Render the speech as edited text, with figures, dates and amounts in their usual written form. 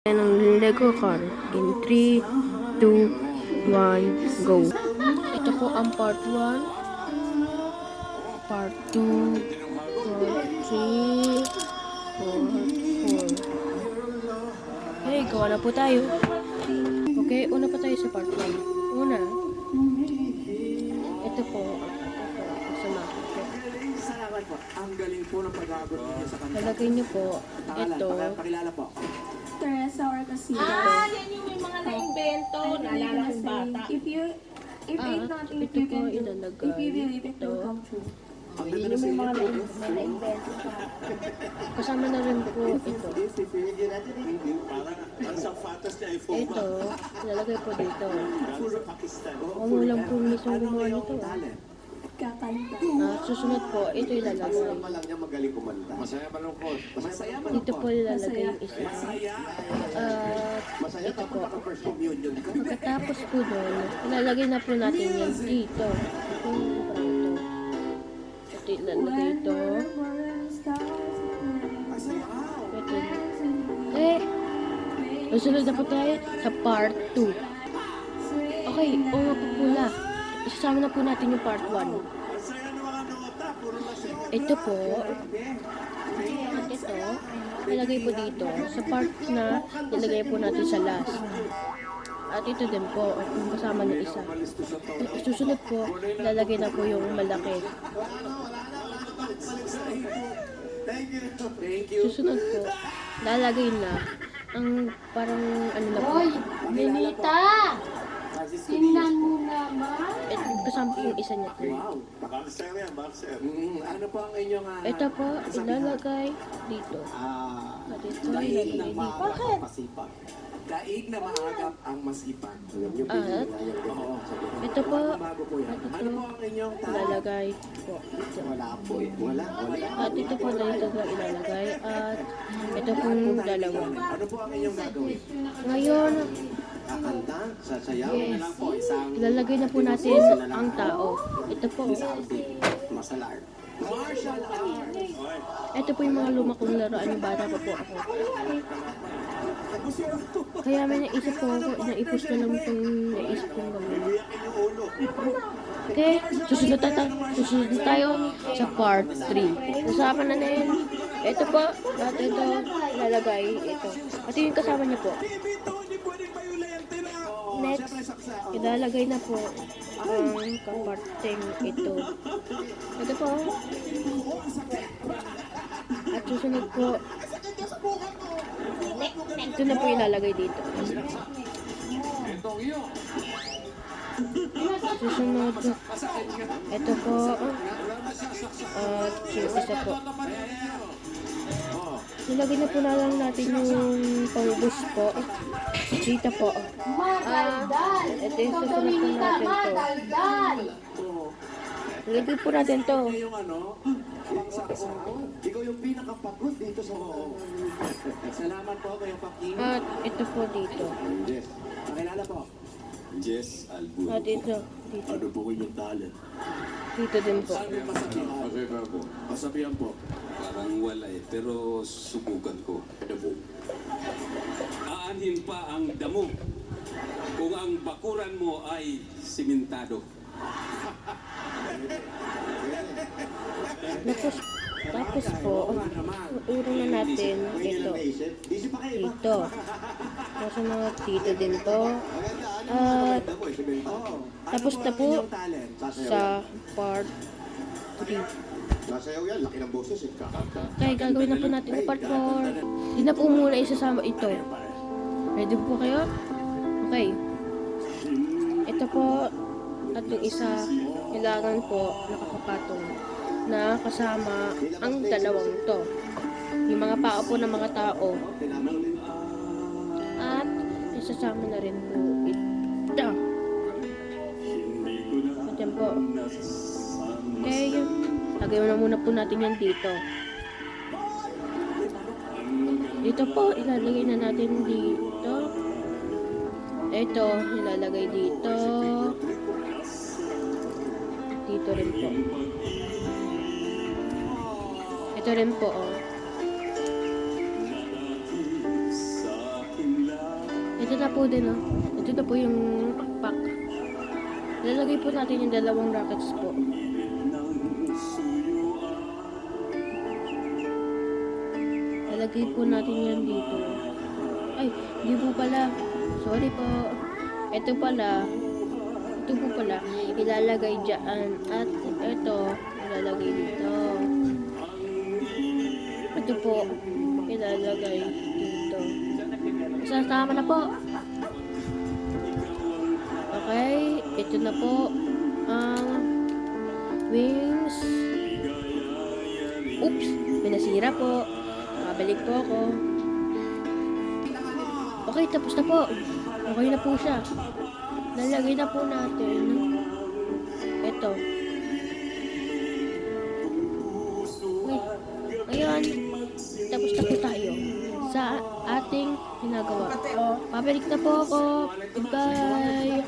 Ng Lego car. In 3, 2, 1, go. Ito po ang part 1, part 2, part 3, part 4. Okay, gawa na po tayo. Okay, una pa tayo sa part 1. Una, ito po. Kasama ko po. Salamat po. Ang galing po ng pag-aabot niyo sa kanila. Lalagay niyo po ito. Pakilala po. Teresa or Casillas. Yan yung may mga na-invento, naalala kong bata. If it's not, if ito you po can do, ilalagay. if you believe it will come true. Ang ganda na sa inyo. na-invento pa. Kasama na rin po ito. Parang sa patas niya iPhone Ito, ilalagay po dito. puro Pakistan. Ako mo lang po mismo gumawa nito. Kakanta. Susunod po, ito ilalagay. lang niya magaling kumanta. Masaya malungkot. Masaya Dito po ilalagay yung isa. Masaya Ito ka po. po first communion ka. Pagkatapos po doon, ilalagay na po natin yan dito. Ito ilalagay ito. Ito. Susunod na po tayo sa part 2. Okay, nga po pula. Isasama na po natin yung part 1. Ito po. At ito, ilagay po dito. Sa part na, ilagay po natin sa last. At ito din po, yung kasama ng isa. Susunod po, lalagay na po yung malaki. Susunod po, lalagay na ang parang ano na po. Benita! Tingnan mo naman. Kasama po yung isa niya po. Marcel yan, Marcel. Ano po ang inyong Ito po, ilalagay dito. At ito, ilalagay dito. Bakit? masipag. Daig na maagap ang masipag. Alam niyo, At oo. ito po, Bago po yan. at Ano ito, po ang inyong ilalagay po. Wala po eh. Wala. At ito po dito po ilalagay. At ito pong dalawa. Ano po ang inyong gagawin? Ngayon, Kakanta? Sasayaw? yes, Po, isang ilalagay na po natin ang tao. Ito po. martial art. Martial art! Ito po yung mga luma kong laruan yung bata pa po ako. Kaya may naisip po ako, naipos na lang itong naisip kong gawin. Okay, susunod tayo sa part 3. Usapan na yun. Ito po, at ito, lalagay ito. At yung kasama niya po. Next, ilalagay na po ang kaparteng ito. Ito po. At susunod po, ito na po ilalagay dito. Susunod, ito po. At yung isa po. Nilagay na po na lang natin yung pang-bus po. Dito po. Ito yung susunod po natin to. Nilagay po natin to. Yung ano, ikaw yung pinakapagod dito sa oo. Salamat po kayo, Paking. At ito po dito. Yes. Pakilala po. Jess Albur. At ito. Dito. Ano po inyong talent? Dito din po. Ano yung masabihan? Masabihan po. Masabihan po. Parang wala eh, pero subukan ko. Damo. Aanhin pa ang damo kung ang bakuran mo ay simentado. Tapos po, uuro na natin ito. Busy pa kayo ba? Dito. Tapos mga dito din to. At tapos na po sa part 3. Nasayaw yan, laki ng boses eh. Okay, gagawin na po natin yung part 4. Hindi na po muna isasama ito. Ready po kayo? Okay. Ito po, at yung isa, kailangan po nakakapatong na kasama ang dalawang to. Yung mga paa po ng mga tao. At isasama na rin po ito. At yan po. Okay, lagay na muna po natin yan dito. Dito po, ilalagay na natin dito. Ito, ilalagay dito. Dito rin po. Ito rin po, oh. Sa akin Ito na po din, oh. Ito na po yung pakpak. Lalagay po natin yung dalawang rockets po. Lalagay po natin yan dito. Ay, hindi po pala. Sorry po. Ito po pala, ilalagay dyan. At ito, ilalagay dito. Ito po, ilalagay dito. Tama na po. Okay, ito na po ang wings. Oops, may nasira po. Nakabalik po ako. Okay, tapos na po. Okay na po siya. Nalagay na po natin. Ito. Wait. Ngayon, tapos na po tayo sa ating ginagawa. Pabalik na po ako. Goodbye.